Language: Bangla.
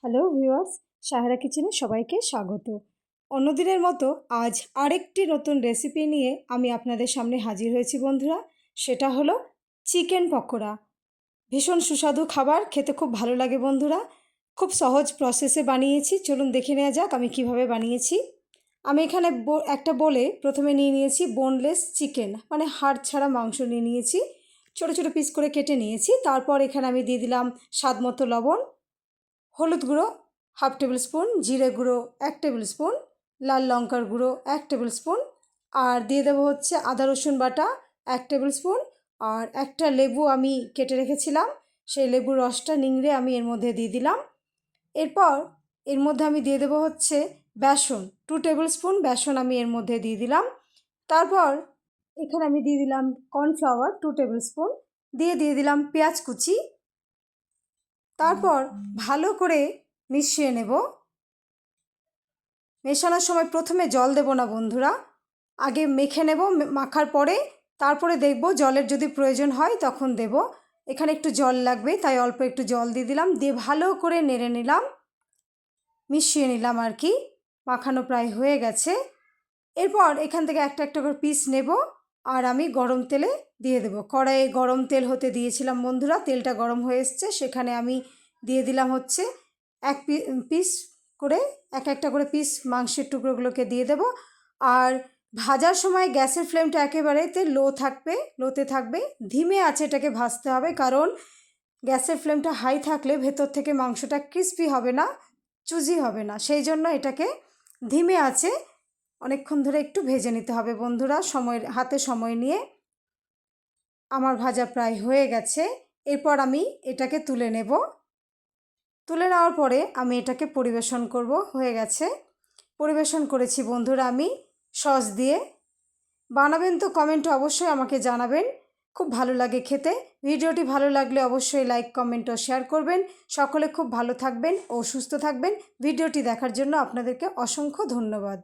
হ্যালো ভিউয়ার্স, সাহারা কিচেনে সবাইকে স্বাগত। অন্যদিনের মতো আজ আরেকটি নতুন রেসিপি নিয়ে আমি আপনাদের সামনে হাজির হয়েছি বন্ধুরা। সেটা হলো চিকেন পকোড়া। ভীষণ সুস্বাদু খাবার, খেতে খুব ভালো লাগে বন্ধুরা। খুব সহজ প্রসেসে বানিয়েছি, চলুন দেখে নেওয়া যাক আমি কিভাবে বানিয়েছি। আমি এখানে একটা বলে প্রথমে নিয়ে নিয়েছি বোনলেস চিকেন, মানে হাড় ছাড়া মাংস নিয়ে নিয়েছি। ছোটো ছোটো পিস করে কেটে নিয়েছি। তারপর এখানে আমি দিয়ে দিলাম স্বাদ মতো লবণ, হলুদ গুঁড়ো 1/2 টেবিল স্পুন, জিরে গুঁড়ো 1 টেবিল স্পুন, লাল লঙ্কার গুঁড়ো 1 টেবিল স্পুন, আর দিয়ে দেবো হচ্ছে আদা রসুন বাটা 1 টেবিল স্পুন, আর একটা লেবু আমি কেটে রেখেছিলাম, সেই লেবুর রসটা নিংড়ে আমি এর মধ্যে দিয়ে দিলাম। এরপর এর মধ্যে আমি দিয়ে দেবো হচ্ছে বেসন 2 টেবিল স্পুন, বেসন আমি এর মধ্যে দিয়ে দিলাম। তারপর এখানে আমি দিয়ে দিলাম কর্নফ্লাওয়ার 2 টেবিল স্পুন, দিয়ে দিলাম পেঁয়াজ কুচি। তারপর ভালো করে মিশিয়ে নেব। মেশানোর সময় প্রথমে জল দেব না বন্ধুরা, আগে মেখে নেব, মাখার পরে তারপরে দেখব জলের যদি প্রয়োজন হয় তখন দেব। এখানে একটু জল লাগবে, তাই অল্প একটু জল দিয়ে দিলাম, দিয়ে ভালো করে নেড়ে নিলাম, মিশিয়ে নিলাম আর কি। মাখানো প্রায় হয়ে গেছে। এরপর এখান থেকে একটা একটা করে পিস নেব, আর আমি গরম তেলে দিয়ে দেব। কড়াইয়ে গরম তেল হতে দিয়েছিলাম বন্ধুরা, তেলটা গরম হয়ে এসছে, সেখানে আমি দিয়ে দিলাম হচ্ছে এক পিস করে, এক একটা করে পিস মাংসের টুকরোগুলোকে দিয়ে দেব। আর ভাজার সময় গ্যাসের ফ্লেমটা একেবারেতে লোতে থাকবে, ধিমে আছে এটাকে ভাজতে হবে, কারণ গ্যাসের ফ্লেমটা হাই থাকলে ভেতর থেকে মাংসটা ক্রিস্পি হবে না, চুজি হবে না। সেই জন্য এটাকে ধিমে আছে অনেকক্ষণ ধরে একটু ভেজে নিতে হবে বন্ধুরা, হাতে সময় নিয়ে। আমার ভাজা প্রায় হয়ে গেছে। এরপর আমি এটাকে তুলে নেব। তুলে নেওয়ার পরে আমি এটাকে পরিবেশন করব। হয়ে গেছে, পরিবেশন করেছি বন্ধুরা আমি সস দিয়ে। বানাবেন তো কমেন্টে অবশ্যই আমাকে জানাবেন, খুব ভালো লাগে খেতে। ভিডিওটি ভালো লাগলে অবশ্যই লাইক, কমেন্ট ও শেয়ার করবেন। সকলে খুব ভালো থাকবেন ও সুস্থ থাকবেন। ভিডিওটি দেখার জন্য আপনাদেরকে অসংখ্য ধন্যবাদ।